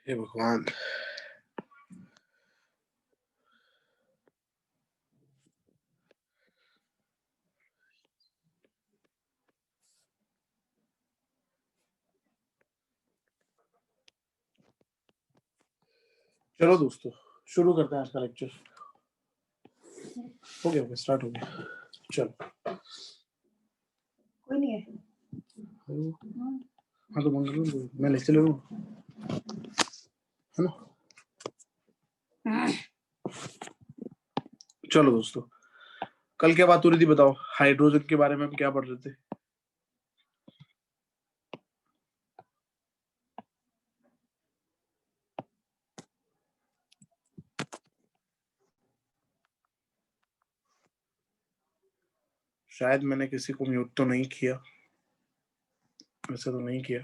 हे भगवान। चलो दोस्तों, शुरू करते हैं आज का लेक्चर। हो गया, स्टार्ट हो गया। चलो, कोई नहीं है। हाँ तो मैं लेक्चर ले लूँ, है ना। चलो दोस्तों, कल क्या बात हो रही थी बताओ? हाइड्रोजन के बारे में हम क्या पढ़ रहे थे? शायद मैंने किसी को म्यूट तो नहीं किया, वैसे तो नहीं किया।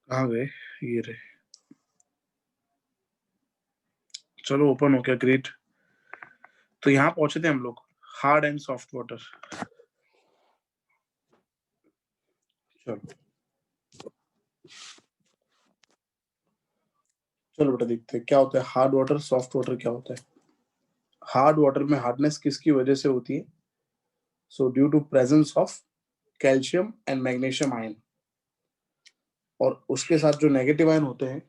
कहाँ गए ये रहे? चलो, ओपन हो गया, ग्रेट। तो यहाँ पहुंचे थे हम लोग, हार्ड एंड सॉफ्ट वाटर। चलो चलो बेटा, देखते हैं क्या होता है हार्ड वाटर, सॉफ्ट वाटर क्या होता है। हार्ड वाटर में हार्डनेस किसकी वजह से होती है? So due to presence of calcium and magnesium ion. और उसके साथ जो नेगेटिव आयन होते हैं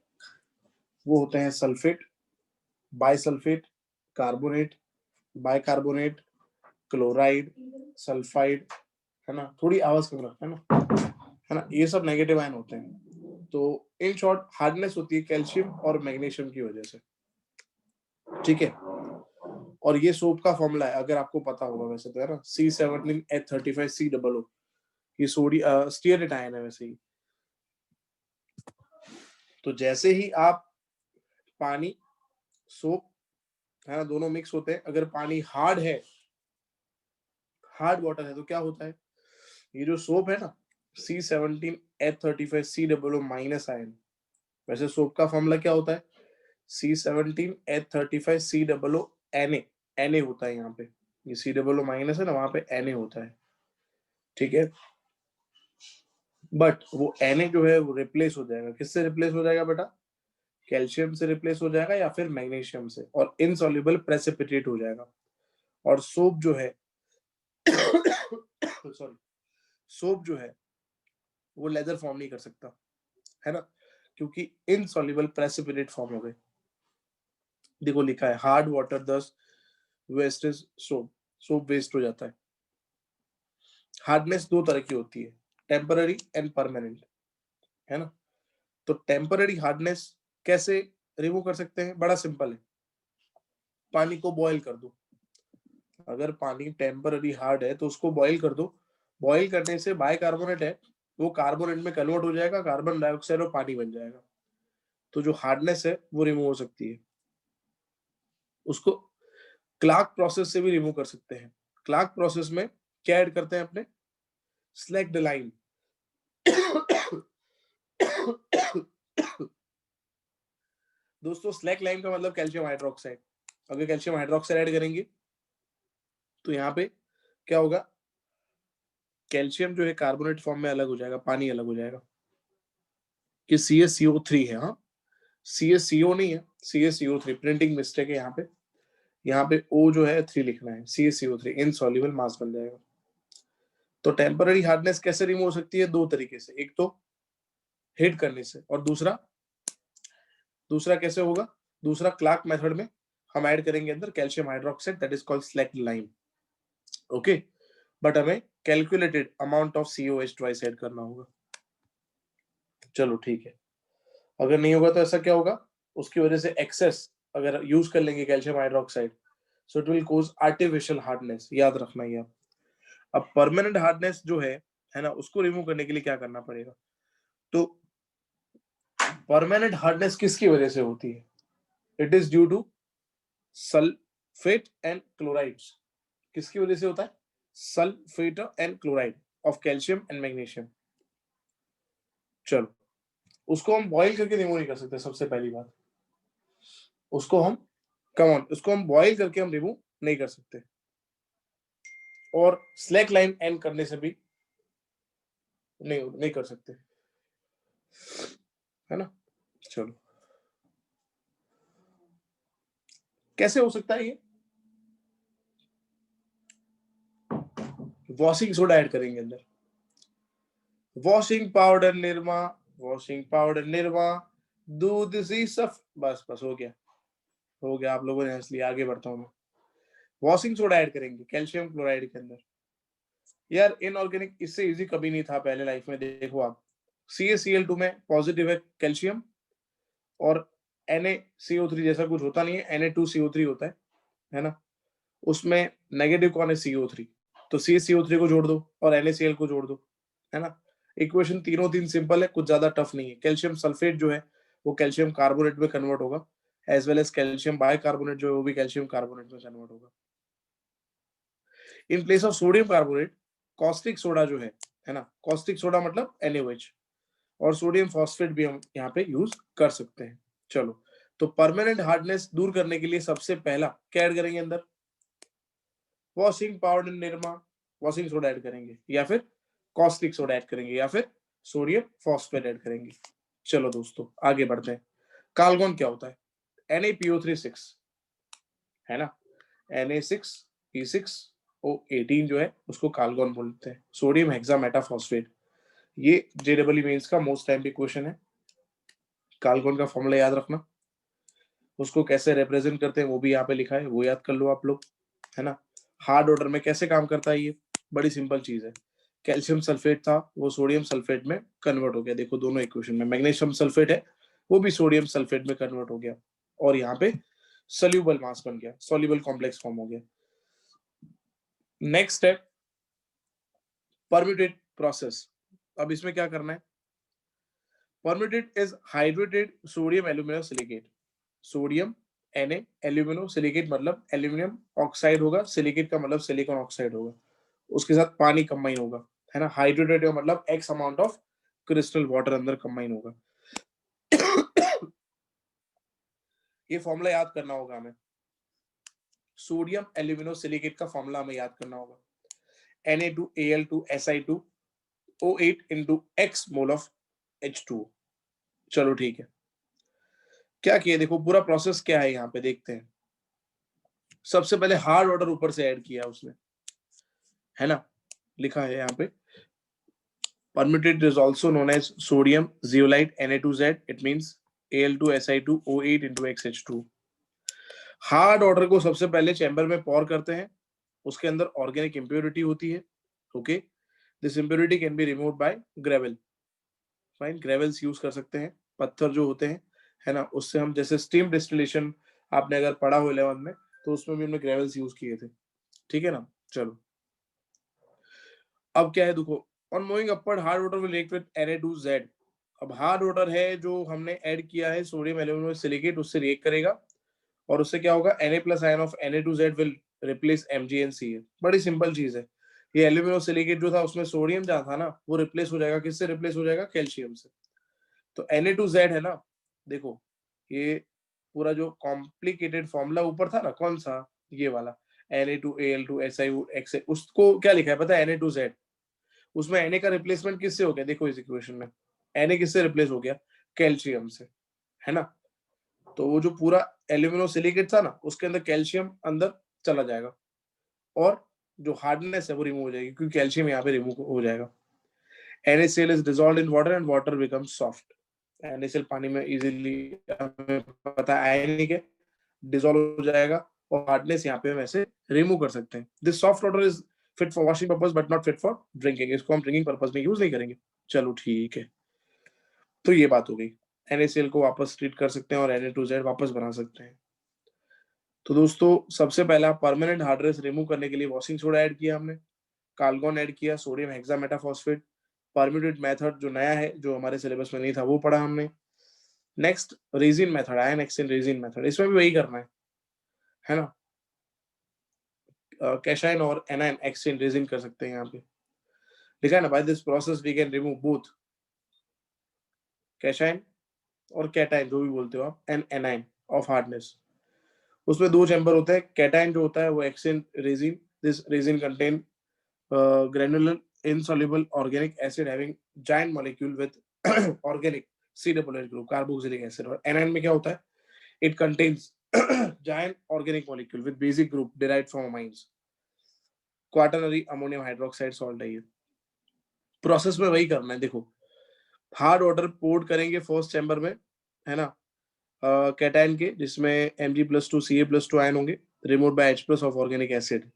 वो होते हैं sulphate, bisulphate, carbonate, bicarbonate, chloride, sulphide, है ना। थोड़ी आवाज कम रखना है ना। ये सब नेगेटिव आयन होते हैं। तो इन शॉर्ट हार्डनेस होती है कैल्शियम और मैग्नीशियम की वजह से, ठीक है। और ये सोप का फॉर्मूला है, अगर आपको पता होगा वैसे तो, है ना। C17H35COO, ये स्टीयरेट आयन है वैसे ही। तो जैसे ही आप पानी, सोप, है ना, दोनों मिक्स होते हैं, अगर पानी हार्ड है, हार्ड वाटर है, तो क्या होता है? ये जो सोप है ना, C17H35COO माइनस आयन, वैसे सोप का फॉर्मूला क्या होता है? C17H35COO Na होता है यहाँ पे। ये COO माइनस है ना, वहां पे Na होता है, ठीक है। बट वो Na जो है वो रिप्लेस हो जाएगा, किससे रिप्लेस हो जाएगा बेटा? कैल्शियम से रिप्लेस हो जाएगा या फिर मैग्नीशियम से, और इनसॉल्युबल प्रेसिपिटेट हो जाएगा। और सोप जो है सॉरी, सोप जो है वो लेदर फॉर्म नहीं कर सकता, है ना, क्योंकि इनसॉल्युबल प्रेसिपिटेट फॉर्म हो गए। देखो लिखा है hard water does waste is soap, soap waste हो जाता है। हार्डनेस दो तरह की होती है, टेम्पररी एंड परमानेंट, है ना। तो टेम्पररी हार्डनेस कैसे रिमूव कर सकते हैं? बड़ा सिंपल है, पानी को बॉईल कर दो। अगर पानी टेम्पररी हार्ड है तो उसको बॉईल कर दो। बॉईल करने से बाइकार्बोनेट है, वो कार्बोनेट में कन्वर्ट हो जाएगा, कार्बन डाइऑक्साइड और पानी बन जाएगा। तो जो हार्डनेस है वो रिमूव हो सकती है। उसको क्लार्क प्रोसेस से भी रिमूव कर सकते हैं। क्लार्क प्रोसेस में क्या ऐड करते हैं अपने? Slaked lime. दोस्तों, स्लैक लाइम का मतलब कैल्शियम हाइड्रोक्साइड। अगर कैल्शियम हाइड्रोक्साइड ऐड करेंगे तो यहाँ पे क्या होगा? कैल्शियम जो है कार्बोनेट फॉर्म में अलग हो जाएगा, पानी अलग हो जाएगा। कि CaCO3 है, हाँ, CaCO नहीं है, CaCO3, प्रिंटिंग मिस्टेक है यहाँ पे। यहाँ पे O जो है 3 लिखना है, CaCO3 इनसॉल्युबल मास बन जाएगा। तो टेम्पररी हार्डनेस कैसे रिमूव हो सकती है? दो तरीके से, एक तो हीट करने से, और दूसरा दूसरा कैसे होगा? दूसरा क्लार्क मेथड में हम ऐड करेंगे अंदर calcium hydroxide, that is called slaked lime, okay. But हमें calculated amount of COH twice add करना होगा। चलो ठीक है, अगर नहीं होगा तो ऐसा क्या होगा? उसकी वजह से एक्सेस अगर यूज कर लेंगे calcium hydroxide, so it will cause artificial hardness, याद रखना ये आप। अब परमानेंट हार्डनेस जो है ना, उसको रिमूव करने के लिए क्या करना पड़ेगा? तो परमानेंट हार्डनेस किसकी वजह से होती है? It is due to sulphate and chlorides. किसकी वजह से होता है? Sulphate and chloride of calcium and magnesium. चलो, उसको हम बॉईल करके रिमूव नहीं कर सकते, सबसे पहली बात। उसको हम उसको हम बॉईल करके हम रिमूव नहीं कर सकते, और स्लैक लाइन एंड करने से भी नहीं कर सकते। है ना। चलो, कैसे हो सकता है ये? वॉशिंग सोडा ऐड करेंगे अंदर, washing powder Nirma, washing powder Nirma, दूध सी सफ, बस बस हो गया, हो गया। आप लोगों ने हंस लिया, आगे बढ़ता हूं मैं। वॉशिंग सोडा ऐड करेंगे कैल्शियम क्लोराइड के अंदर। यार इनऑर्गेनिक इससे इजी कभी नहीं था पहले लाइफ में। देखो आप, CaCl2 में पॉजिटिव है कैल्शियम, और NaCO3 जैसा कुछ होता नहीं है, Na2CO3 होता है ना। उसमें नेगेटिव कौन है? CO3। तो CaCO3 को जोड़ दो और NaCl को जोड़ दो, है ना। इक्वेशन तीनों तीन सिंपल है, कुछ ज्यादा टफ नहीं है। कैल्शियम सल्फेट जो है वो कैल्शियम कार्बोनेट में कन्वर्ट होगा, as well as calcium bicarbonate जो है वो भी कैल्शियम कार्बोनेट में कन्वर्ट होगा। In place of sodium carbonate caustic soda जो है ना, कॉस्टिक सोडा मतलब NaOH, और सोडियम फॉस्फेट भी हम यहाँ पे यूज कर सकते हैं। चलो, तो परमानेंट हार्डनेस दूर करने के लिए सबसे पहला क्या ऐड करेंगे अंदर? Washing powder Nirma, washing soda add करेंगे, या फिर कॉस्टिक सोडा ऐड करेंगे, या फिर सोडियम फॉस्फेट ऐड करेंगे। चलो दोस्तों आगे बढ़ते हैं। काल्गोन क्या होता है? NaPO3 6, है ना। Na6E6O18 जो है उसको काल्गोन बोलते हैं। सोडियम हेक्सामेटाफॉस्फेट, ये JEE मेंस का मोस्ट टाइम पे क्वेश्चन है। काल्गोन का फॉर्मूला याद रखना, उसको कैसे रिप्रेजेंट करते हैं वो भी यहाँ पे लिखा है, वो याद कर लो आप लोग, है ना। हार्ड ऑर्डर में कैसे काम करता है ये? बड़ी सिंपल चीज है। कैल्शियम सल्फेट था, वो सोडियम सल्फेट में कन्वर्ट हो गया। देखो दोनों इक्वेशन में मैग्नीशियम सल्फेट है, वो भी सोडियम सल्फेट में कन्वर्ट हो गया, और यहाँ पे सोल्यूबल मास बन गया, सोल्यूबल कॉम्प्लेक्स फॉर्म हो गया। Next step, permute process. अब इसमें क्या करना है? Permute is hydrated sodium aluminium silicate, sodium Na alumino silicate मतलब एल्यूमिनियम ऑक्साइड होगा, सिलिकेट का मतलब सिलिकॉन ऑक्साइड होगा, उसके साथ पानी कंबाइन होगा, है ना। हाइड्रेटेड का मतलब x amount of crystal water अंदर कंबाइन होगा। ये फॉर्मूला याद करना होगा हमें, सोडियम एल्यूमिनो सिलिकेट का फॉर्मूला हमें याद करना होगा, Na2Al2Si2O8 into x mole of H2O। चलो ठीक है, क्या किया देखो, पूरा प्रोसेस क्या है यहाँ पे देखते हैं। सबसे पहले हार्ड ऑर्डर ऊपर से ऐड किया उसने, है ना, लिखा है यहाँ पे, permutate is also known as sodium zeolite Na2Z, it means Al2Si2O8 into XH2। Hard order को सबसे पहले चैम्बर में पॉर करते हैं, उसके अंदर ऑर्गेनिक इंप्योरिटी होती है, okay. This impurity can be removed by gravel, fine, gravels use कर सकते हैं, पत्थर जो होते हैं, है ना, उससे हम, जैसे स्टीम डिस्टिलेशन आपने अगर पढ़ा हो 11 में, तो उसमें भी हमने ग्रेवल्स यूज किए थे, ठीक है ना। चलो, अब क्या है देखो, on moving upward hard water will react with Na2Z। अब हार्ड वाटर है जो हमने ऐड किया है सोडियम एल्यूमिनियम सिलिकेट, उससे रिएक्ट करेगा, और उससे क्या होगा, Na plus ion of Na2Z will replace MgNCl। बड़ी सिंपल चीज है, ये एल्यूमिनियम सिलिकेट जो था उसमें सोडियम जहाँ था ना, वो रिप्लेस हो जाएगा, किससे रिप्लेस हो जाएगा? कैल्शियम से। तो Na2Z है ना, देखो ये पूरा जो कॉम्प्लिकेटेड फॉर्मूला ऊपर था ना, कौन सा? ये वाला Na2Al2SiO, उसको क्या लिखा है पता है? Na2Z। उसमें Na का रिप्लेसमेंट किससे हो गया? देखो इस इक्वेशन में Na किससे रिप्लेस हो गया? कैल्शियम से, है ना। तो वो जो पूरा एल्यूमिनो सिलिकेट था ना, उसके अंदर कैल्शियम अंदर चला जाएगा, और जो हार्डनेस है वो रिमूव हो जाएगी, क्योंकि कैल्शियम यहाँ पे रिमूव हो जाएगा। NaCl is dissolved in water and water becomes soft। NaCl पानी में इजीली, हमें पता है आयनिक है, डिसॉल्व हो जाएगा, और हार्डनेस यहाँ पे हम ऐसे रिमूव कर सकते हैं। This soft water is fit for washing purpose but not fit for drinking, इसको हम ड्रिंकिंग पर्पस में यूज नहीं करेंगे। चलो ठीक है, तो ये बात हो गई। NaCl को वापस ट्रीट कर सकते हैं और Na2Z वापस बना सकते हैं। तो दोस्तों सबसे पहला परमानेंट हार्डनेस रिमूव करने के लिए वॉशिंग सोडा ऐड किया हमने, काल्गोन ऐड किया, सोडियम हेक्सामेटाफॉस्फेट, परम्यूटेट मेथड जो नया है, जो हमारे सिलेबस में नहीं था, वो पढ़ा हमने। Next resin method, ion exchange resin method, इसमें भी वही करना है ना। कैशाइन और एनायन एक्सचेंज रेजिन कर सकते हैं, यहाँ पे लिखा है ना, by this process we can remove both कैशाइन और कैटाइन, जो भी बोलते हो आप, एंड एनाइन ऑफ हार्डनेस। उसमें दो चैम्बर होते हैं, कैटाइन जो होता है वो exchange resin, this resin contain granular insoluble organic acid having giant molecule with organic C double H group carboxylic acid. और एनाइन में क्या होता है, it contains giant organic molecule with basic group derived from amines, quaternary ammonium hydroxide salt है ये। Process में वही करना है, देखो हार्ड वाटर पोर्ड करेंगे फर्स्ट चैम्बर में, है ना, कैटायन के, जिसमें Mg+2 Ca+2 आयन होंगे, removed by H+ of organic acid.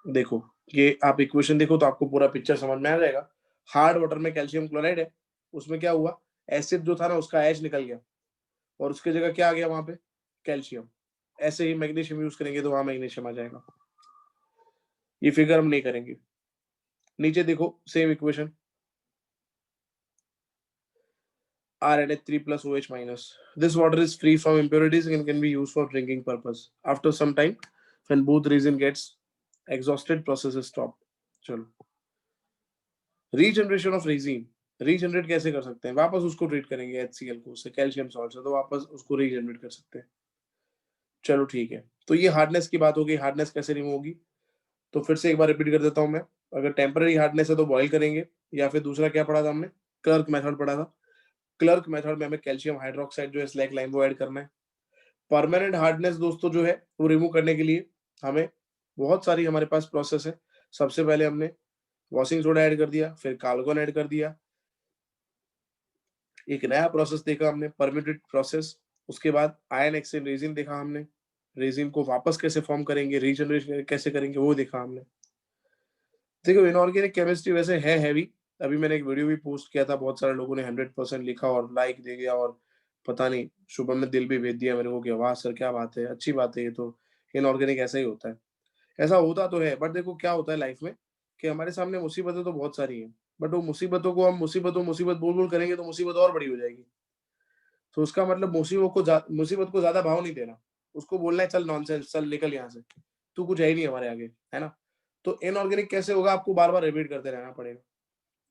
देखो ये आप इक्वेशन देखो तो आपको पूरा पिक्चर समझ में आ जाएगा। हार्ड वाटर में कैल्शियम क्लोराइड है, उसमें क्या हुआ, एसिड जो था ना उसका H निकल गया और उसके जगह क्या आ गया वहां पे, कैल्शियम। ऐसे ही मैग्नीशियम यूज करेंगे तो वहां मैग्नीशियम आ जाएगा। ये फिगर हम नहीं करेंगे। नीचे देखो same equation, RNH3+OH-. This water is free from impurities and can be used for drinking purpose. After some time, when both resin gets exhausted, process is stopped. चलो, रीजनरेशन ऑफ रेजिन, रीजनरेट कैसे कर सकते हैं, वापस उसको treat करेंगे HCl को, उससे कैल्शियम सॉल्ट से, तो वापस उसको रीजनरेट कर सकते हैं। चलो ठीक है, तो ये हार्डनेस की बात होगी, हार्डनेस कैसे रिमूव होगी, तो फिर से एक बार रिपीट कर देता हूं मैं। अगर टेम्पररी हार्डनेस है तो बॉयल करेंगे, या फिर दूसरा क्या पढ़ा था हमने, क्लर्क मेथड पढ़ा था। क्लर्क मेथड में हमें कैल्शियम हाइड्रोक्साइड जो है स्लैक लाइम वो ऐड करना है। परमानेंट हार्डनेस दोस्तों जो है वो रिमूव करने के लिए हमें बहुत सारी हमारे पास प्रोसेस है। सबसे पहले हमने वॉशिंग सोडा ऐड कर दिया, फिर काल्गोन ऐड कर दिया, एक नया प्रोसेस देखा हमने परमिटेड प्रोसेस। उसके बाद आयन एक्सचेंज रेजिन देखा हमने, रेजिन को वापस कैसे फॉर्म करेंगे, रीजनरेशन कैसे करेंगे वो देखा हमने। देखो इनऑर्गेनिक केमिस्ट्री वैसे है हैवी, अभी मैंने एक वीडियो भी पोस्ट किया था, बहुत सारे लोगों ने 100% लिखा और लाइक दे दिया, और पता नहीं शुभम ने दिल भी भेज दिया मेरे को कि वाह सर क्या बात है, अच्छी बात है, ये तो इनऑर्गेनिक ऐसा ही होता है। ऐसा होता तो है, बट देखो क्या होता है लाइफ में कि हमारे सामने मुसीबतें तो बहुत सारी हैं, बट वो मुसीबतों को हम मुसीबत बोल बोल करेंगे तो मुसीबत और बड़ी हो जाएगी। तो उसका मतलब मुसीबत को ज्यादा भाव नहीं देना, उसको बोलना है चल नॉनसेंस, चल निकल यहाँ से, तू कुछ है ही नहीं हमारे आगे, है ना। तो इनऑर्गेनिक कैसे होगा, आपको बार बार रिपीट करते रहना पड़ेगा,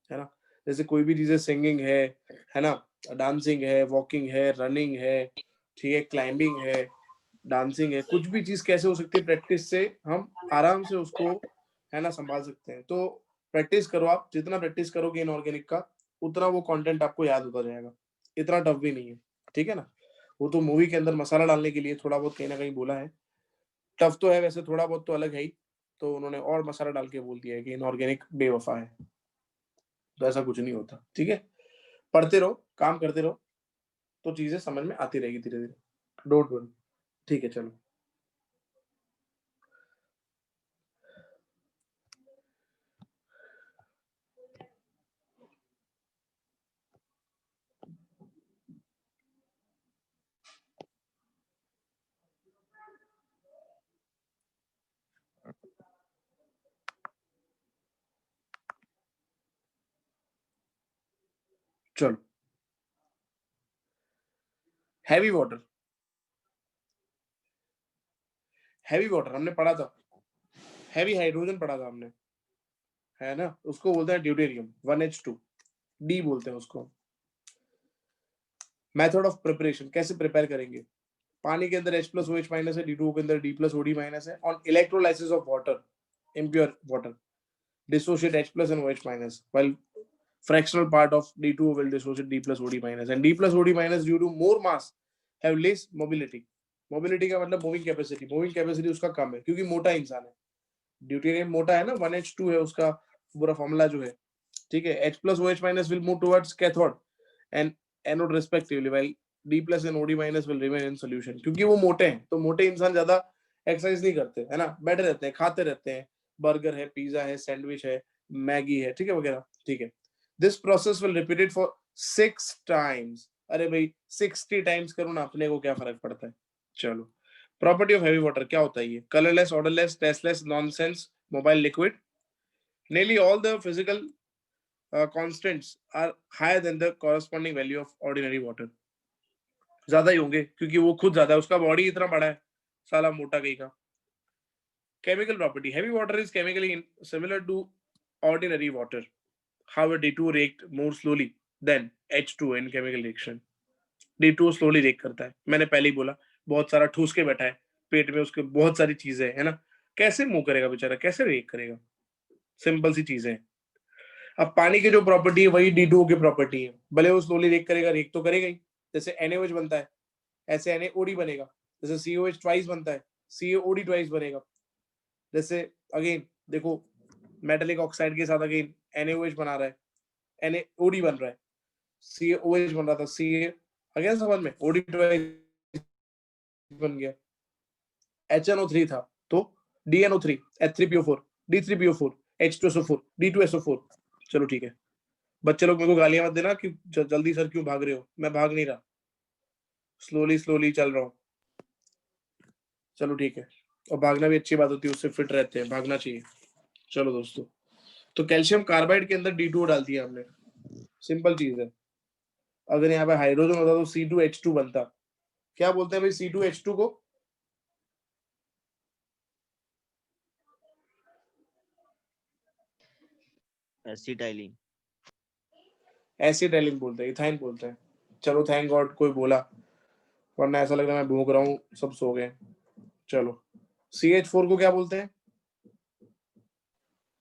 है ना। जैसे कोई भी चीजें सिंगिंग है ना, डांसिंग है, वॉकिंग है, रनिंग है, ठीक है, क्लाइंबिंग है, डांसिंग है, कुछ भी चीज कैसे हो सकती है, प्रैक्टिस से हम आराम से उसको, है ना, संभाल सकते हैं। तो प्रैक्टिस करो, आप जितना प्रैक्टिस करोगे इनऑर्गेनिक का उतना वो कंटेंट आपको याद होता जाएगा, इतना टफ भी नहीं है, ठीक है ना। वो तो मूवी के अंदर मसाला डालने के लिए थोड़ा बहुत कहीं ना कहीं बोला है, टफ तो है वैसे, थोड़ा बहुत तो अलग है ही, तो उन्होंने और मसाला डाल के बोल दिया है कि इनऑर्गेनिक बेवफा है, तो ऐसा कुछ नहीं होता, ठीक है। पढ़ते रहो, काम करते रहो, तो चीजें समझ में आती रहेगी धीरे धीरे, डोंट वरी, ठीक है। चलो चलो, हैवी वाटर, हैवी वाटर हमने पढ़ा था, हैवी हाइड्रोजन पढ़ा था हमने, है ना, उसको बोलते हैं ड्यूटेरियम 1H2, डी बोलते हैं उसको। मेथड ऑफ प्रिपरेशन, कैसे प्रिपेयर करेंगे, पानी के अंदर H+OH- है, D2O के अंदर D+OD- है। On electrolysis of water, impure water, dissociate H+ and OH-, while fractional part of D2O will dissociate D+OD-, and D+OD- due to more mass have less mobility। Mobility का मतलब moving capacity, moving capacity उसका कम है क्योंकि मोटा इंसान है। Deuterium मोटा है ना, 1H2 है उसका पूरा फॉर्मूला जो है, ठीक है। H+OH- will move towards cathode and anode respectively, while D+ and OD- will remain in solution। क्योंकि वो मोटे हैं, तो मोटे इंसान ज्यादा एक्सरसाइज नहीं करते, है ना, बैठे रहते हैं, खाते रहते हैं, बर्गर है, पिज्जा है, सैंडविच है, मैगी है, ठीक है, वगैरह, ठीक है। This process will repeated for 6 times. अरे भाई 60 टाइम्स करो ना, अपने को क्या फर्क पड़ता है। चलो, प्रॉपर्टी ऑफ हैवी वाटर क्या होता है, ये colourless, odourless, tasteless, nonsense, mobile liquid. Nearly all the physical constants are higher than the corresponding value of ordinary water। ज्यादा ही होंगे क्योंकि वो खुद ज्यादा है, उसका बॉडी इतना बड़ा है, साला मोटा कहीं का। Chemical property, heavy water is chemically similar to ordinary water, however D2 react more slowly than H2 in chemical reaction। D2 slowly react करता है, मैंने पहले ही बोला, बहुत सारा ठूस के बैठा है पेट में, उसके बहुत सारी चीजें है ना, कैसे मूव करेगा बेचारा, कैसे रिएक्ट करेगा, सिंपल सी चीजें हैं। अब पानी की जो प्रॉपर्टी है वही D2O की प्रॉपर्टी है, भले वो स्लोली रिएक्ट करेगा, रिएक्ट तो करेगा ही। जैसे NaOH बनता है ऐसे NaOD बनेगा, जैसे COH ट्वाइस बनता है CaOD ट्वाइस बनेगा। जैसे अगेन देखो मेटेलिक ऑक्साइड के साथ अगेन NaOH बना रहा है, NaOD बन रहा है, CaOH बन रहा था, Ca अगेन समझ में OD ट्वाइस बन गया, HNO3 था तो DNO3 H3PO4 D3PO4 H2SO4 D2SO4। चलो ठीक है, बच्चे लोग मेरे को गालियां मत देना कि जल्दी सर क्यों भाग रहे हो, मैं भाग नहीं रहा, स्लोली स्लोली चल रहा हूँ। चलो ठीक है, और भागना भी अच्छी बात होती है, उससे फिट रहते हैं, भागना चाहिए। चलो दोस्तों, तो कैल्शियम कार्बाइड के अंदर D2O डाल दिया हमने, सिंपल चीज है। अगर यहाँ पे हाइड्रोजन होता तो C2H2 बनता। क्या बोलते हैं भाई C2H2 को? एसिटाइलिन। एसिटाइलिन बोलते हैं, इथाइन बोलते हैं। चलो थैंक गॉड कोई बोला, वरना ऐसा लग रहा है मैं भूख रहा हूँ, सब सो गए। चलो CH4 को क्या बोलते हैं?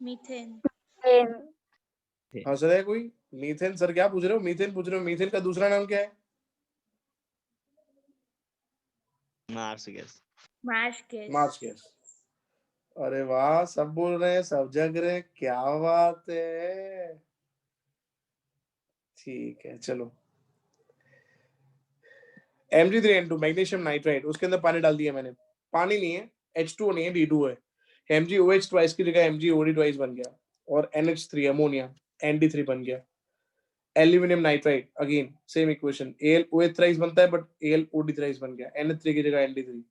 मीथेन। हंस रहा है कोई? मीथेन सर क्या पूछ रहे हो? मीथेन पूछ रहे हो? मीथेन का दूसरा नाम क्या है? Marsh gas. Marsh gas. Marsh gas. अरे वाह, सब बोल रहे हैं, सब जग रहे हैं, क्या बात है। ठीक है चलो, Mg3N2 मैग्नीशियम नाइट्राइड, उसके अंदर पानी डाल दिया मैंने, पानी नहीं है, H2O नहीं है, D2O है। MgOH ट्वाइस की जगह MgOD ट्वाइस बन गया, और NH3 अमोनिया ND3 बन गया। Aluminium nitride again same equation, AlOH thrice बनता है बट AlOD थ्राइस बन गया, NH3 की जगह ND3।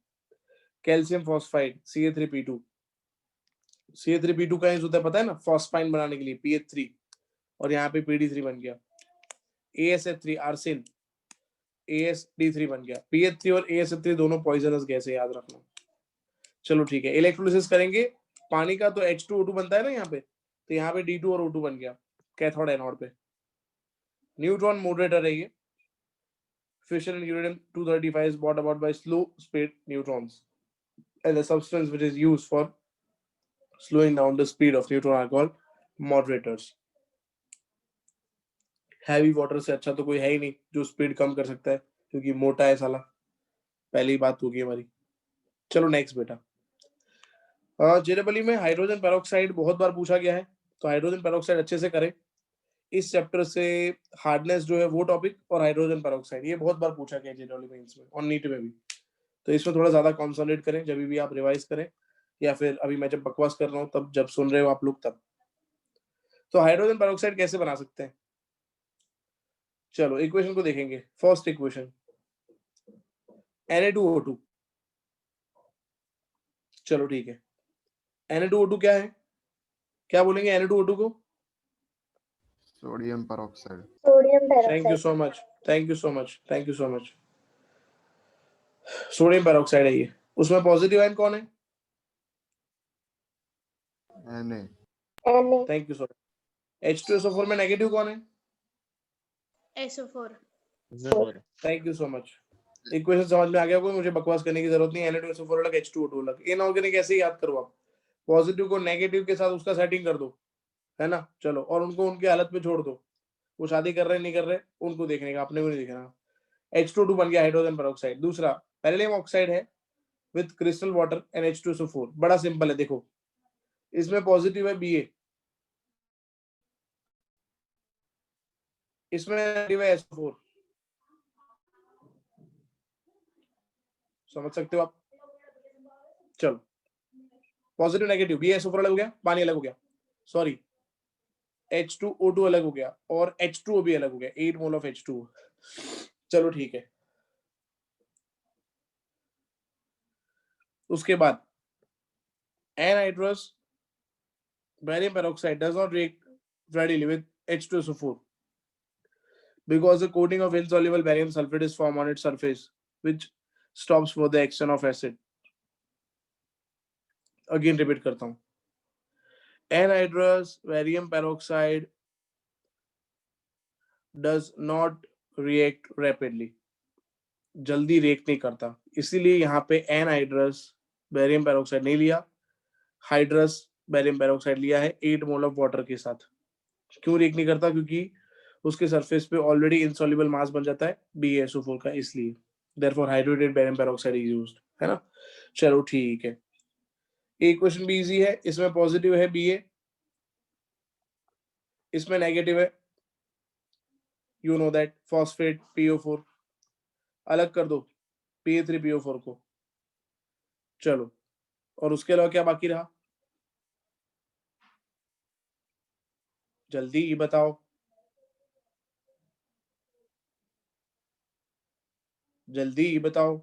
Calcium phosphide Ca3P2, Ca3P2 का यूज होता है पता है ना, फॉस्फाइन बनाने के लिए PH3, और यहाँ पे PD3 बन गया। AsF3 आर्सेन AsD3 बन गया। PH3 और AsF3 दोनों पॉइजनस गैस है, याद रखना। चलो ठीक है, इलेक्ट्रोलिसिस करेंगे पानी का तो H2O2 बनता है ना यहाँ पे, तो यहाँ पे D2 और O2 बन गया कैथोड एनोड पे। न्यूट्रॉन मॉडरेटर है ये, fission in uranium-235 is brought about by slow speed neutrons, and the substance which is used for slowing down the speed of neutron are called moderators. Heavy water से अच्छा तो कोई है ही नहीं जो स्पीड कम कर सकता है, क्योंकि मोटा है साला, पहली बात होगी हमारी। चलो नेक्स्ट बेटा, जेरेबली में हाइड्रोजन पेरोक्साइड बहुत बार पूछा गया है, तो हाइड्रोजन पेरोक्साइड अच्छे से करें इस चैप्टर से। हार्डनेस जो है वो टॉपिक, और हाइड्रोजन पेरोक्साइड ये बहुत बार पूछा गया जेरेबली मेंस में और नीट में भी, तो इसमें थोड़ा ज्यादा कॉन्सेंट्रेट करें जब भी आप रिवाइज करें, या फिर अभी मैं जब बकवास कर रहा हूँ तब, जब सुन रहे हो आप लोग तब। तो हाइड्रोजन पेरोक्साइड कैसे बना सकते हैं? चलो इक्वेशन को देखेंगे। फर्स्ट इक्वेशन Na2O2, चलो ठीक है, Na2O2 क्या है, क्या बोलेंगे Na2O2 को? Sodium peroxide. Thank you so much, thank you so much, thank you so much. Sodium peroxide है ये, उसमें पॉजिटिव आयन कौन है? Na। Thank you so much. H2SO4 में नेगेटिव कौन है? SO4। Thank you so much. Equation समझ में आ गया कोई? मुझे बकवास करने की जरूरत नहीं है। Na2SO4 अलग H2O2 अलग, इनऑर्गेनिक ऐसे ही याद करो आप, पॉजिटिव को नेगेटिव के साथ उसका सेटिंग कर दो, है ना। चलो, और उनको उनकी हालत पे छोड़ दो, वो शादी कर रहे नहीं कर रहे उनको देखने का, अपने को नहीं देखना। H2O2 बन गया हाइड्रोजन पेरोक्साइड। दूसरा बेरिलियम ऑक्साइड है with crystal water and H2SO4, बड़ा सिंपल है, देखो इसमें पॉजिटिव है Ba, इसमें नेगेटिव है SO4, समझ सकते हो आप। चलो पॉजिटिव नेगेटिव BaSO4 अलग हो गया, पानी अलग हो गया, सॉरी H2O2 अलग हो गया, और H2O भी अलग हो गया, 8 मोल ऑफ H2O। चलो ठीक है, उसके बाद anhydrous barium peroxide does not react readily with H2SO4 because the coating of insoluble barium sulfate is formed on its surface, which stops for the action of acid. Again repeat करता हूँ, anhydrous barium peroxide does not react rapidly, जल्दी react नहीं करता, इसीलिए यहाँ पे anhydrous barium peroxide नहीं लिया, हाइड्रस बैरियम पेरोक्साइड लिया है 8 मोल ऑफ वाटर के साथ। क्यों रिएक्ट नहीं करता? क्योंकि उसके सरफेस पे ऑलरेडी इनसॉल्युबल मास बन जाता है BaSO4 का, इसलिए therefore hydrated barium peroxide is used, है ना। चलो ठीक है, एक क्वेश्चन भी इजी है, इसमें पॉजिटिव है Ba, इसमें नेगेटिव है, you know that, phosphate PO4, अलग कर दो Pa3PO4 को। चलो, और उसके अलावा क्या बाकी रहा? जल्दी बताओ, जल्दी बताओ।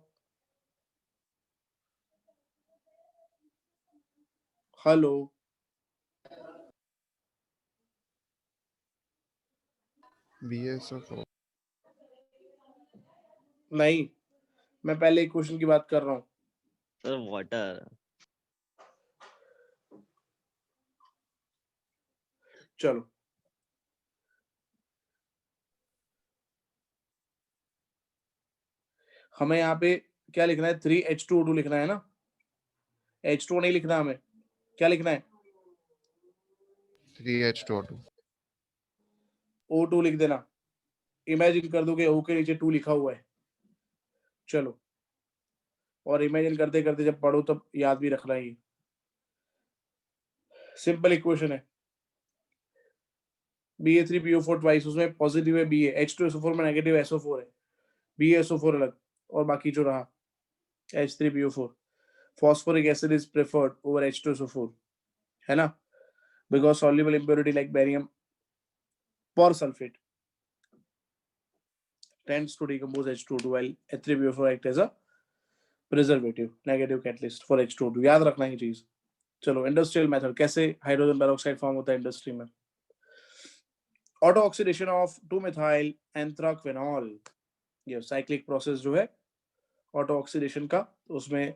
हेलो, BaSO4 नहीं, मैं पहले एक क्वेश्चन की बात कर रहा हूँ। Sir, water. चलो, हमें यहाँ पे क्या लिखना है? 3H2O2 लिखना है ना, H2O नहीं लिखना, हमें क्या लिखना है? 3H2O2 O2 लिख देना। इमेजिन कर दो कि O के नीचे 2 लिखा हुआ है। चलो, और इमेजिन करते करते जब पढ़ो तब याद भी रखना ही। सिंपल इक्वेशन है, Ba3PO4 ट्वाइस, उसमें पॉजिटिव है Ba, H2SO4 में नेगेटिव SO4 है, BaSO4 अलग, और बाकी जो रहा H3PO4, phosphoric acid is preferred over H2SO4, है ना, because soluble impurity like barium परसल्फेट tends to decompose H2O2 while H3PO4 act as a preservative, negative catalyst for H2O2, याद रखना ये चीज। चलो, इंडस्ट्रियल मेथड, कैसे हाइड्रोजन पेरोक्साइड फॉर्म होता है इंडस्ट्री में? ऑटो ऑक्सीडेशन ऑफ 2-methyl एंथ्राक्विनोल, ये साइक्लिक प्रोसेस जो है ऑटो ऑक्सीडेशन का, उसमें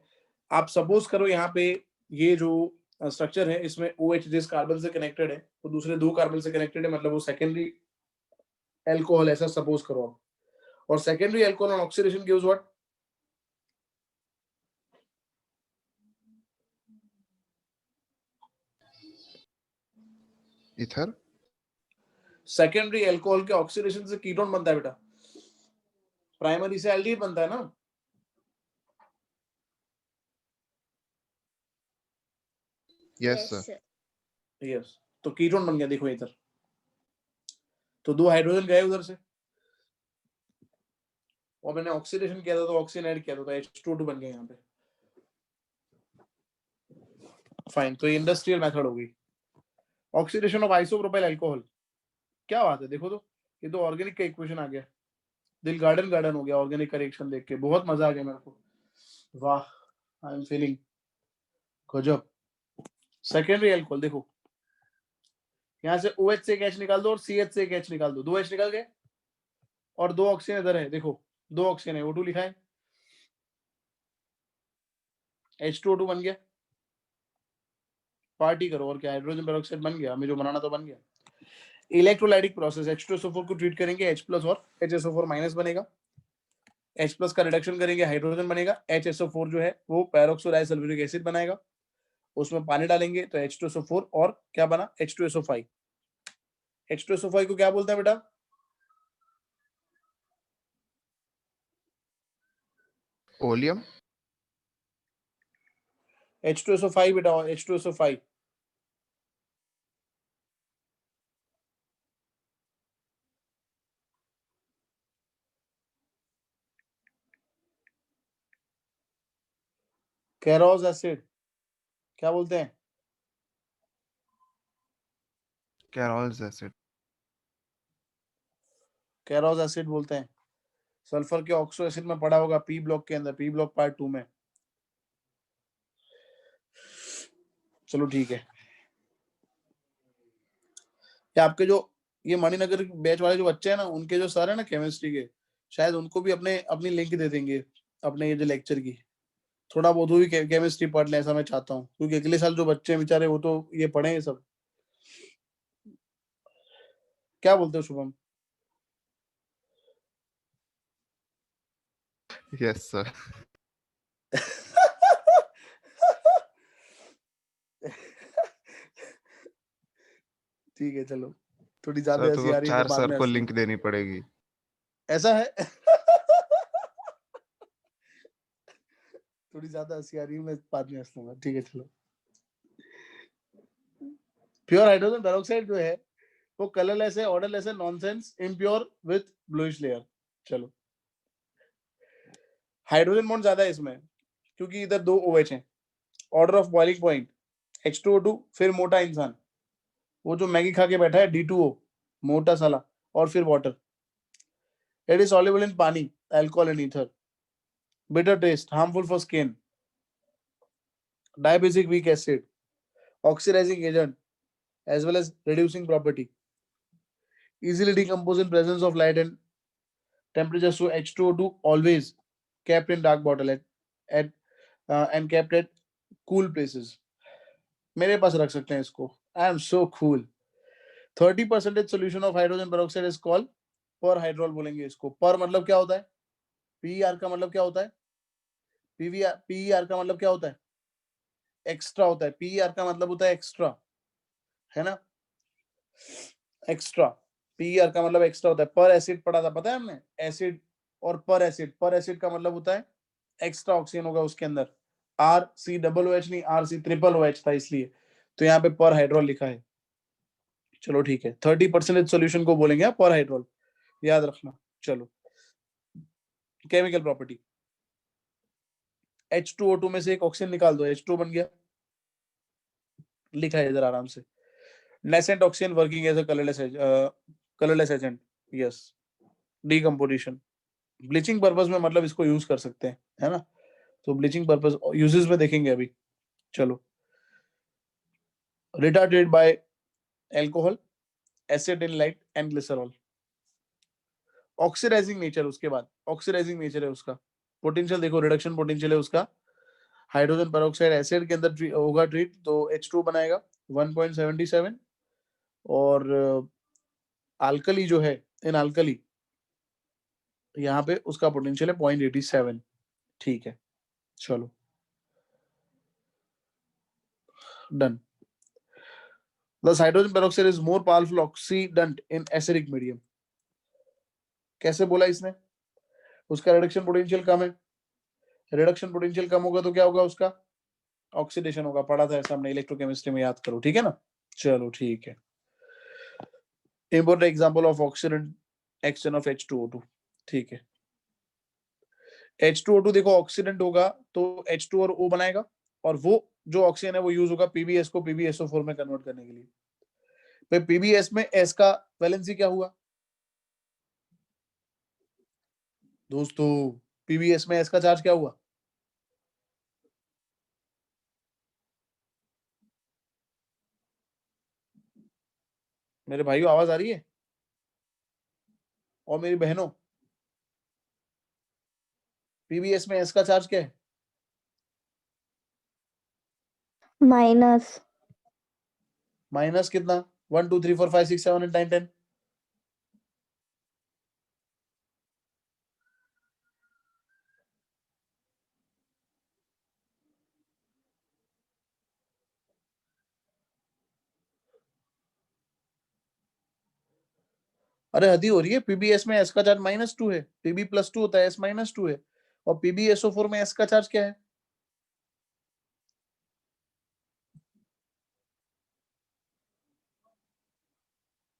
आप सपोज करो यहाँ पे ये जो स्ट्रक्चर है, इसमें OH जिस कार्बन से कनेक्टेड है वो दूसरे 2 कार्बन से कनेक्टेड है, मतलब वो सेकेंडरी एल्कोहल, ऐसा सपोज करो आप, और secondary alcohol on oxidation gives what? ether secondary alcohol के ऑक्सीडेशन से कीटोन बनता है बेटा, प्राइमरी से एल्डिहाइड बनता है ना। yes sir sir. यस, तो कीटोन बन गया, देखो इधर तो 2 हाइड्रोजन गए उधर से, और मैंने ऑक्सीडेशन किया था तो ऑक्सीजन ऐड किया था, तो H2O2 बन गया यहाँ पे। फाइन, तो ये इंडस्ट्रियल मेथड होगी। ऑक्सीडेशन ऑफ आइसोप्रोपाइल अल्कोहल, क्या बात है, देखो तो ये तो ऑर्गेनिक का इक्वेशन आ गया, दिल गार्डन गार्डन हो गया ऑर्गेनिक का रिएक्शन देख के, बहुत मजा आ गया मेरे को, वाह, आई एम फीलिंग गजब। सेकेंडरी अल्कोहल देखो, यहाँ से OH से एक H निकाल दो और CH से एक H निकाल दो, 2 H निकल गए, और 2 ऑक्सीजन इधर है, देखो 2 ऑक्सीजन है, O2 लिखा है, H2O2 बन गया, पार्टी करो, और क्या, हाइड्रोजन पेरोक्साइड बन गया, हमें जो बनाना तो बन गया। इलेक्ट्रोलाइटिक प्रोसेस, H2SO4 को ट्रीट करेंगे H+ और HSO4- बनेगा, H+ का रिडक्शन करेंगे, हाइड्रोजन बनेगा, HSO4 जो है वो पैरोक्सो डाइसल्फ्यूरिक एसिड बनाएगा, उसमें पानी डालेंगे तो H2SO4, और क्या बना? H2SO5। H2SO5 को क्या बोलते हैं बेटा? oleum H2SO5 बेटा, H2SO5 कैरोज एसिड क्या बोलते हैं? Carol's acid कैरोज एसिड बोलते हैं। सल्फर के ऑक्सो एसिड में पड़ा होगा P ब्लॉक के अंदर, P ब्लॉक पार्ट 2 में। चलो ठीक है, ये आपके जो ये मणिनगर बैच वाले जो बच्चे हैं ना, उनके जो सर है ना केमिस्ट्री के, शायद उनको भी अपने अपनी लिंक दे देंगे अपने ये जो लेक्चर की, थोड़ा बहुत भी केमिस्ट्री पढ़ ले, ऐसा मैं चाहता हूँ, क्योंकि अगले साल जो बच्चे बेचारे वो तो ये पढ़े हैं सब। क्या बोलते हो शुभम? yes sir ठीक है, चलो थोड़ी ज्यादा सर हंसी तो आ रही है, मैं 4 बाद सर में को हंस लिंक लूंगा। देनी पड़ेगी। ऐसा है। थोड़ी ज्यादा हंसी आ रही है, मैं बाद में हंस लूंगा, ठीक है चलो। प्योर हाइड्रोजन पेरोक्साइड जो है वो कलरलेस है, ऑर्डरलेस है, nonsense, impure with bluish layer. चलो, हाइड्रोजन बॉन्ड ज्यादा है इसमें क्योंकि इधर 2 OH हैं। Order of boiling point H2O2, फिर मोटा इंसान, वो जो मैगी खा के बैठा है D2O, मोटा साला, और फिर water. It is soluble in pani, alcohol and ether. Bitter taste, harmful for skin, diabetic weak acid, oxidising agent as well as reducing property, easily decompose in presence of light and temperature. So H2O2 always kept in dark bottle at and kept at cool places. मेरे पास रख सकते हैं इसको। I am so cool. 30% solution of hydrogen peroxide is called per hydrol बोलेंगे इसको। पर मतलब क्या होता है? PER का मतलब क्या होता है? PER का मतलब क्या होता है? एक्स्ट्रा होता है। PER का मतलब होता है एक्स्ट्रा, है ना? एक्स्ट्रा, पीईआर का मतलब एक्स्ट्रा होता है। पर एसिड पढ़ा था, पता है हमने? एसिड और पर एसिड। पर एसिड का मतलब होता है एक्स्ट्रा ऑक्सीजन होगा उसके अंदर। RCOOH नहीं, RC OOH था इसलिए, तो यहाँ पे पर हाइड्रोल लिखा है। चलो ठीक है, 30% सोल्यूशन को बोलेंगे पर हाइड्रोल, याद रखना। चलो, केमिकल प्रॉपर्टी, H2O2 में से एक ऑक्सीजन निकाल दो, H2 बन गया, लिखा है इधर आराम से। Nascent oxygen working as a colourless agent, yes. Decomposition, bleaching purpose में मतलब इसको यूज कर सकते हैं, है ना? तो ब्लीचिंग पर्पस यूजेस में देखेंगे अभी। चलो, retarded by alcohol, acid in light and glycerol. Oxidising nature, उसके बाद ऑक्सीडाइजिंग नेचर है उसका। पोटेंशियल देखो, रिडक्शन पोटेंशियल है उसका। हाइड्रोजन पेरोक्साइड एसिड के अंदर होगा ट्रीट, तो H2 बनाएगा 1.77, और अल्कली जो है, इन अल्कली, यहाँ पे उसका पोटेंशियल है 0.87। ठीक है, चलो done. Thus, hydrogen peroxide is more powerful oxidant in acidic medium. कैसे बोला इसने? उसका रिडक्शन पोटेंशियल कम है। रिडक्शन पोटेंशियल कम होगा तो क्या होगा उसका? ऑक्सीडेशन होगा। पढ़ा था ऐसा हमने इलेक्ट्रोकेमिस्ट्री में, याद करो, ठीक है ना? चलो ठीक है। Important example of oxidant action of H2O2, ठीक है। H2O2 देखो ऑक्सीडेंट होगा तो H2 और O बनाएगा, और वो जो ऑक्सीजन है वो यूज होगा PbS को PbSO4 में कन्वर्ट करने के लिए। फिर PbS में S का वैलेंसी क्या हुआ दोस्तों? PbS में S का चार्ज क्या हुआ? मेरे भाइयों, आवाज आ रही है? और मेरी बहनों, PbS में S का चार्ज क्या है? माइनस। माइनस कितना? 1 2 3 4 5 6 7 8 9 10। अरे हदी हो रही है। PbS में S का चार्ज -2 है, Pb +2 होता है, S -2 है। और PbSO4 में S का चार्ज क्या है?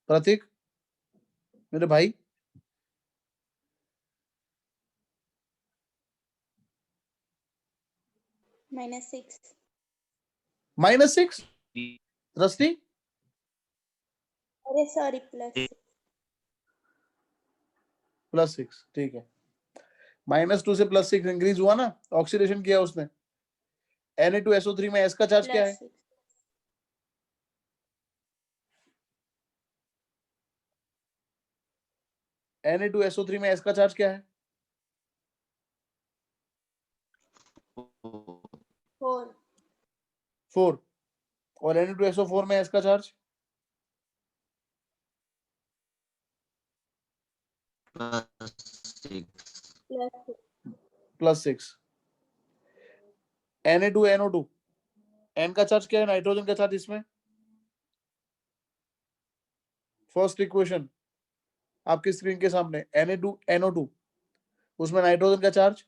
प्रतीक, मेरे भाई, -6। -6। रस्ती, अरे सॉरी, +6, ठीक है। -2 से +6 इंक्रीज हुआ ना, ऑक्सीडेशन किया उसने। Na2SO3 में S का चार्ज क्या है? +6। Na2SO3 में S का चार्ज क्या है? 4। 4। और Na2SO4 में S का चार्ज? +6। Na2NO2, N का चार्ज क्या है? नाइट्रोजन का चार्ज इसमें फर्स्ट इक्वेशन आपकी स्क्रीन के सामने, Na2NO2, उसमें नाइट्रोजन का चार्ज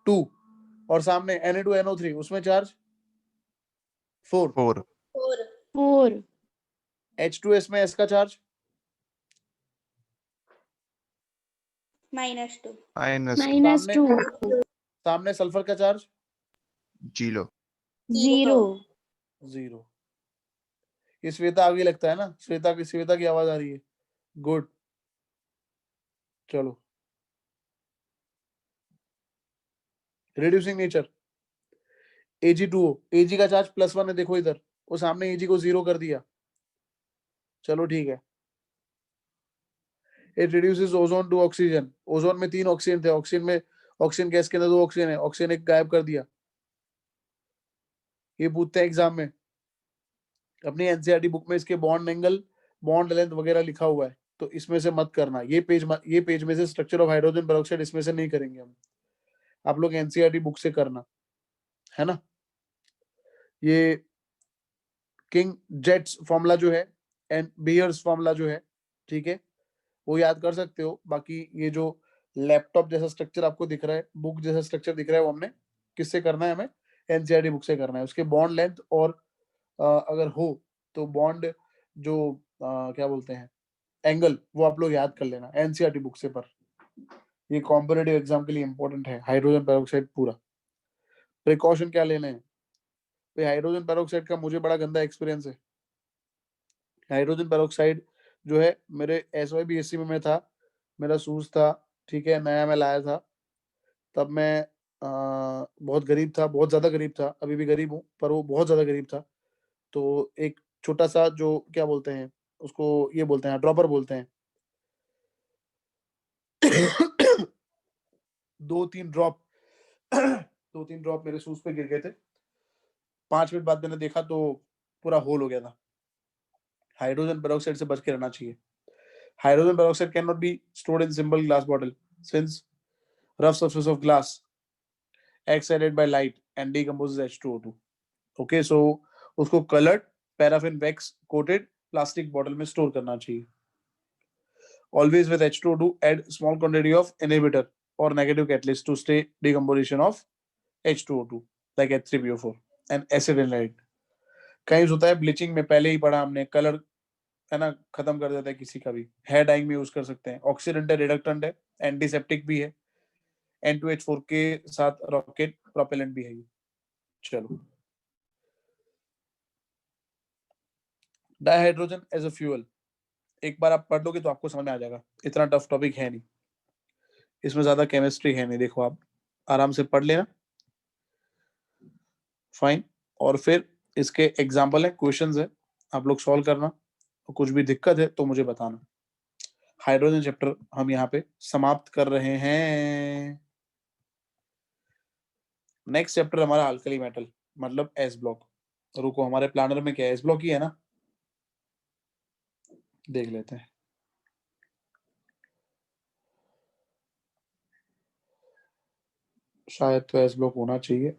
2 और सामने Na2NO3, उसमें चार्ज 4। 4. 4 4 H2S में S का चार्ज -2 minus सामने 2 सामने सल्फर का चार्ज 0. 0 0। ये श्वेता आगे लगता है ना, श्वेता की आवाज आ रही है। गुड, चलो। रिड्यूसिंग नेचर, Ag2O, Ag का चार्ज +1 है, देखो इधर, वो सामने Ag को 0 कर दिया। चलो ठीक है। It reduces ozone to oxygen, ozone में 3 ऑक्सीजन थे, ऑक्सीजन गैस के अंदर 2 ऑक्सीजन है, ऑक्सीजन एक गायब कर दिया। ये पूछते हैं एग्जाम में, अपनी एनसीईआरटी बुक में इसके बॉन्ड एंगल, बॉन्ड लेंथ वगैरह लिखा हुआ है, तो इसमें से मत करना। ये पेज में से स्ट्रक्चर ऑफ हाइड्रोजन पेरोक्साइड इसमें से नहीं करेंगे हम, आप लोग एनसीईआरटी बुक से करना, है ना। ये किंग जेट्स फॉर्मूला जो है एंड बियर्स फॉर्मूला जो है, ठीक है, वो याद कर सकते हो। बाकी ये जो लैपटॉप जैसा स्ट्रक्चर आपको दिख रहा है, बुक जैसा स्ट्रक्चर दिख रहा है, वो हमने किससे करना है, हमें एनसीईआरटी बुक से करना है। उसके बॉन्ड लेंथ और अगर हो तो बॉन्ड जो क्या बोलते हैं एंगल, वो आप लोग याद कर लेना एनसीईआरटी बुक से। पर ये कॉम्पिटिटिव एग्जाम के लिए इंपॉर्टेंट है हाइड्रोजन पेरोक्साइड पूरा। प्रिकॉशन क्या लेने हैं भाई, हाइड्रोजन पेरोक्साइड का मुझे बड़ा गंदा एक्सपीरियंस है। हाइड्रोजन पेरोक्साइड जो है, मेरे SYBSC में मैं था, मेरा सूज था, ठीक है, नया मैं लाया था, तब मैं बहुत गरीब था, बहुत ज्यादा गरीब था, अभी भी गरीब हूँ, पर वो बहुत ज्यादा गरीब था। तो एक छोटा सा जो क्या बोलते हैं उसको, ये बोलते हैं ड्रॉपर बोलते हैं, 2-3 ड्रॉप 2-3 ड्रॉप मेरे शूज पे गिर गए थे। 5 मिनट बाद मैंने देखा तो पूरा होल हो गया था। हाइड्रोजन पेरोक्साइड से बच के रहना चाहिए। Hydrogen peroxide can not be stored in simple glass bottle since rough surface of glass excited by light and decomposes H2O2. Okay, so उसको colored paraffin wax coated plastic bottle में store करना चाहिए। Always with H2O2 add small quantity of inhibitor or negative catalyst to stay decomposition of H2O2 like H3PO4 and acetaldehyde। कहीं होता है bleaching में, पहले ही पढ़ा हमने, कलर है ना खत्म कर देता है किसी का भी। हेयर डाइंग में यूज कर सकते हैं, ऑक्सीडेंट है, रिडक्टेंट है, एंटीसेप्टिक भी है, N2H4 के साथ रॉकेट प्रोपेलेंट भी है ये। चलो, डाइहाइड्रोजन एज अ फ्यूल, एक बार आप पढ़ लोगे तो आपको समझ में आ जाएगा, इतना टफ टॉपिक है नहीं, इसमें ज्यादा केमिस्ट्री है नहीं, देखो आप आराम से पढ़ लेना, फाइन। और फिर इसके एग्जाम्पल है, क्वेश्चंस है, आप लोग सॉल्व करना, कुछ भी दिक्कत है तो मुझे बताना। हाइड्रोजन चैप्टर हम यहाँ पे समाप्त कर रहे हैं। नेक्स्ट चैप्टर हमारा अल्कली मेटल, मतलब एस ब्लॉक। रुको, हमारे प्लानर में क्या एस ब्लॉक ही है ना, देख लेते हैं। शायद तो एस ब्लॉक होना चाहिए।